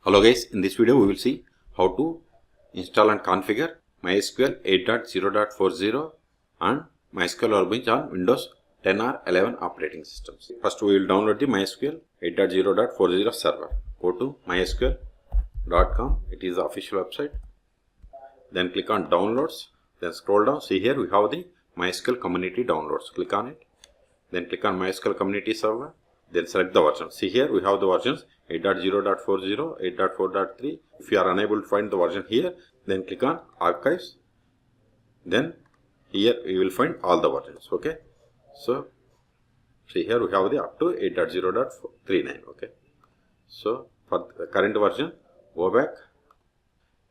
Hello guys, in this video we will see how to install and configure MySQL 8.0.40 and MySQL Workbench on Windows 10 or 11 operating systems. First we will download the MySQL 8.0.40 server. Go to mysql.com, it is the official website. Then click on downloads, then scroll down, see here we have the MySQL community downloads. Click on it, then click on MySQL community server. Then select the version. See here we have the versions 8.0.40, 8.4.3. If you are unable to find the version here, then click on archives. Then here you will find all the versions. Okay. So see here we have the up to 8.0.39. Okay. So for the current version, go back.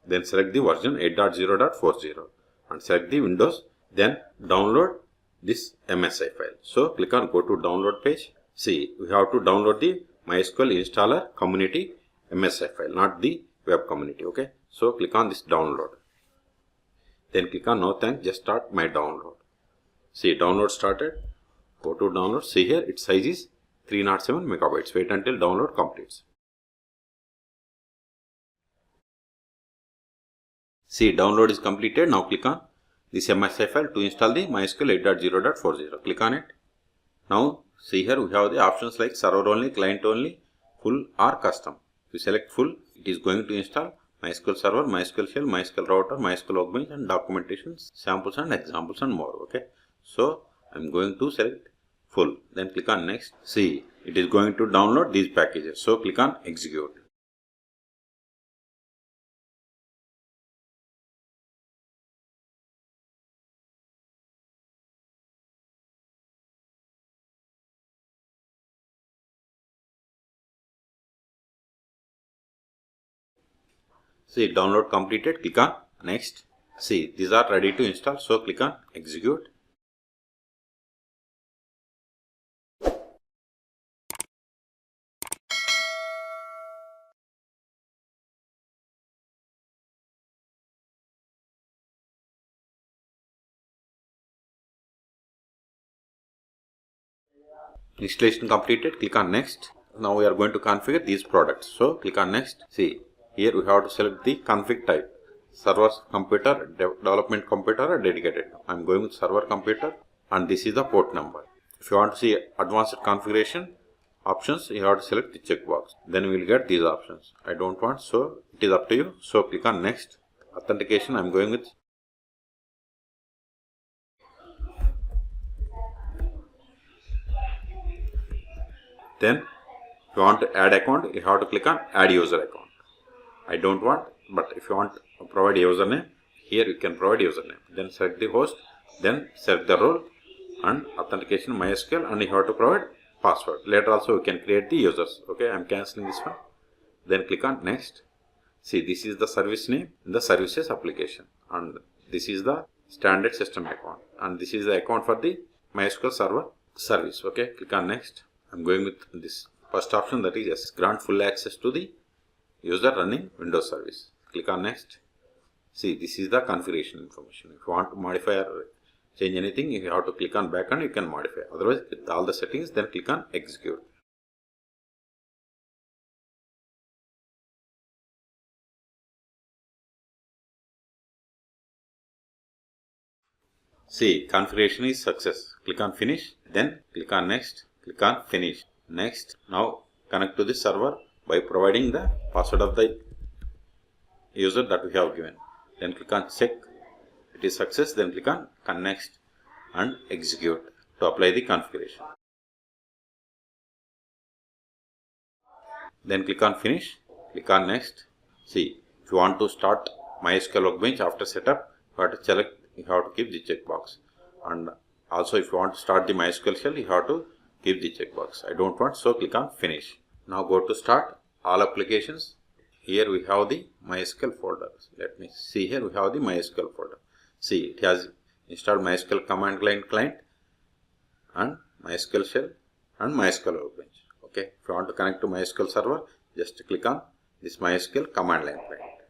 Then select the version 8.0.40 and select the Windows. Then download this MSI file. So click on go to download page. See, we have to download the MySQL installer community MSI file, not the web community. Okay. So click on this download. Then click on no thanks, just start my download. See, download started. Go to download. See here, its size is 307 megabytes. Wait until download completes. See, download is completed. Now click on this MSI file to install the MySQL 8.0.40. Click on it. Now see here we have the options like server only, client only, full or custom. If you select full, it is going to install MySQL server, MySQL shell, MySQL router, MySQL workbench and documentation, samples and examples and more. Okay. So I am going to select full. Then click on next. See, it is going to download these packages. So click on execute. See, download completed. Click on next. See, these are ready to install. So click on execute. Installation completed. Click on next. Now we are going to configure these products. So click on next. See, here we have to select the config type. Server computer, development computer or dedicated. I am going with server computer and this is the port number. If you want to see advanced configuration options, you have to select the checkbox. Then we will get these options. I don't want, so it is up to you. So click on next. Authentication, I am going with then if you want to add account, you have to click on add user account. I don't want, but if you want to provide username, here you can provide username. Then select the host, then select the role and authentication MySQL and you have to provide password. Later also you can create the users. Okay, I am cancelling this one. Then click on next. See, this is the service name in the services application and this is the standard system account and this is the account for the MySQL server service. Okay, click on next. I am going with this first option, that is yes, grant full access to the user running Windows service. Click on next. See, this is the configuration information. If you want to modify or change anything, you have to click on back and you can modify. Otherwise, with all the settings, then click on execute. See, configuration is success. Click on finish, then click on next, click on finish. Next, now connect to the server by providing the password of the user that we have given. Then click on check, it is success. Then click on next and execute to apply the configuration. Then click on finish, click on next. See, if you want to start MySQL Workbench after setup, you have to select, you have to keep the checkbox. And also if you want to start the MySQL shell, you have to keep the checkbox. I don't want, so click on finish. Now go to start all applications. Here we have the MySQL folder. Let me see, here we have the MySQL folder. See, it has installed MySQL command line client and MySQL shell and MySQL Workbench. Okay, if you want to connect to MySQL server, just click on this MySQL command line client.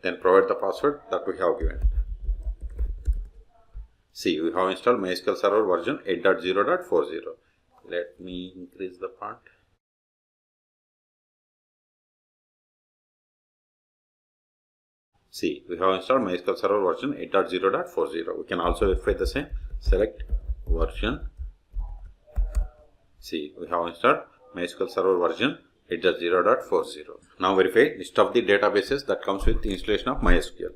Then provide the password that we have given. See, we have installed MySQL server version 8.0.40. Let me increase the font. See, we have installed MySQL Server version 8.0.40. We can also verify the same. Select version. See, we have installed MySQL Server version 8.0.40. Now verify list of the databases that comes with the installation of MySQL.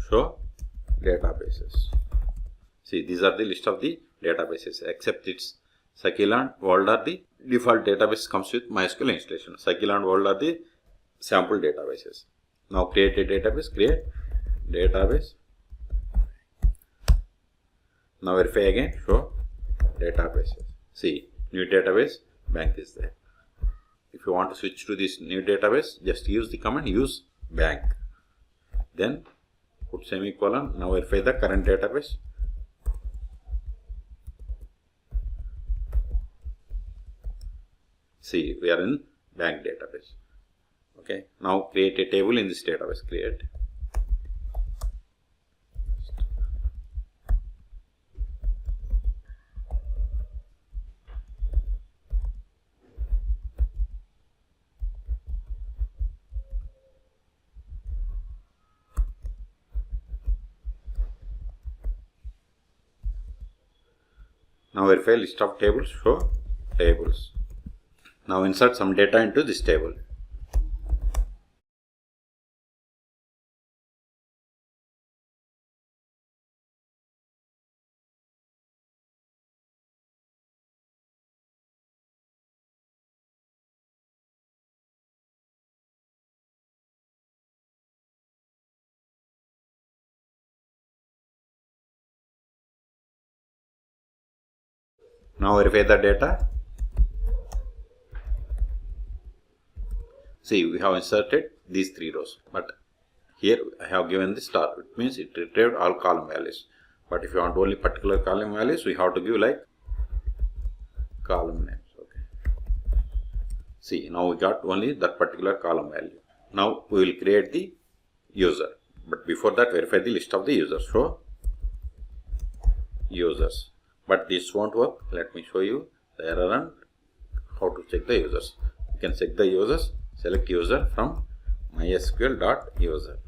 Show databases. See, these are the list of the databases, except its MySQL and World are the default database comes with MySQL installation. MySQL and World are the sample databases. Now create a database. Create database. Now verify again. Show databases. See, new database bank is there. If you want to switch to this new database, just use the command use bank. Then put semicolon. Now verify the current database. See, we are in bank database. Okay. Now create a table in this database. Create. Now verify list of tables. Show tables. Now insert some data into this table. Now verify the data. See, we have inserted these 3 rows, but here I have given the star. It means it retrieved all column values. But if you want only particular column values, we have to give like column names. Okay. See, now we got only that particular column value. Now we will create the user. But before that, verify the list of the users. Show users. But this won't work. Let me show you the error and how to check the users. You can check the users. Select user from MySQL.user.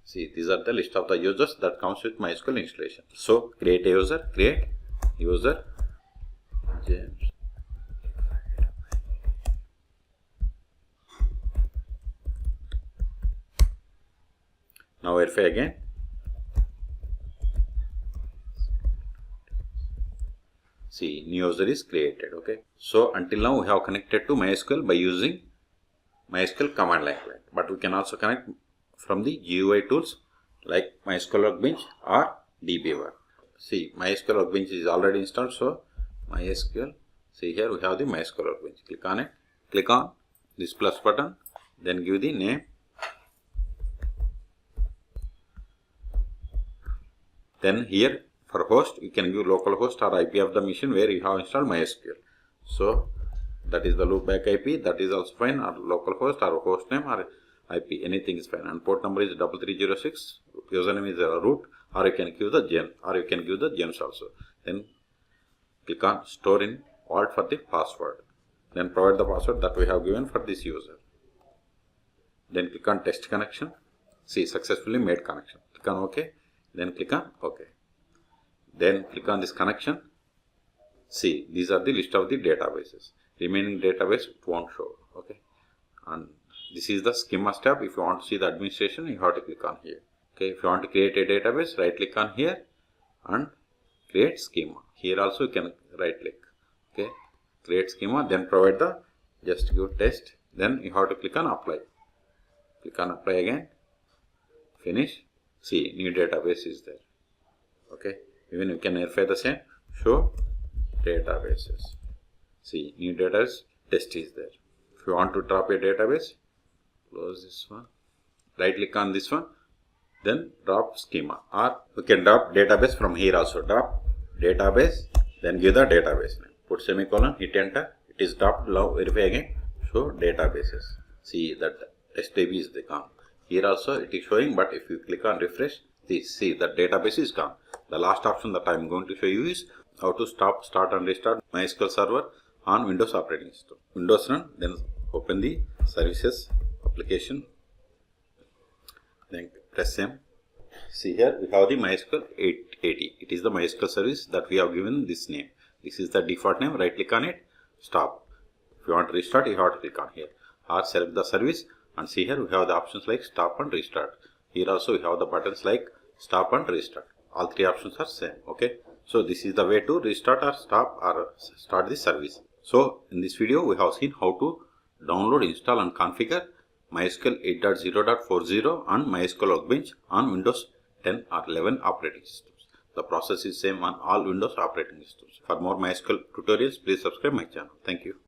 See, these are the list of the users that comes with MySQL installation. So create a user. Create user James. Now verify again. See, new user is created. Okay. So until now we have connected to MySQL by using MySQL command line client, but we can also connect from the GUI tools like MySQL Workbench or dbeaver. See, MySQL Workbench is already installed, so MySQL. See, here we have the MySQL Workbench. Click on it. Click on this plus button. Then give the name. Then here for host, you can give localhost or IP of the machine where you have installed MySQL. So that is the loopback IP, that is also fine, or localhost or host name or IP, anything is fine. And port number is 3306, username is root, or you can give the gem, or you can give the gems also. Then click on store in vault for the password. Then provide the password that we have given for this user. Then click on test connection. See, successfully made connection. Click on OK. Then click on OK. Then click on this connection. See, these are the list of the databases. Remaining database it won't show. Okay. And this is the schema tab. If you want to see the administration, you have to click on here. Okay. If you want to create a database, right click on here and create schema. Here also you can right click. Okay. Create schema. Then provide the just give test. Then you have to click on apply. Click on apply again. Finish. See, new database is there. Okay. Even you can verify the same. Show databases. See, new database test is there. If you want to drop a database, close this one. Right click on this one. Then drop schema. Or you can drop database from here also. Drop database. Then give the database name. Put semicolon. Hit enter. It is dropped. Now verify again. Show databases. See that test.db is gone. Here also it is showing, but if you click on refresh, see that database is gone. The last option that I am going to show you is how to stop, start and restart MySQL server on Windows operating system. Windows run, then open the services application, then Press same. See here we have the MySQL 8.80. It is the MySQL service that we have given this name. This is the default name. Right click on it. Stop. If you want to restart, you have to click on here. Or select the service, and see here we have the options like stop and restart. Here also we have the buttons like stop and restart. All three options are same. Okay. So this is the way to restart or stop or start the service. So in this video we have seen how to download, install and configure MySQL 8.0.40 and MySQL Workbench on Windows 10 or 11 operating systems. The process is same on all Windows operating systems. For more MySQL tutorials, please subscribe my channel. Thank you.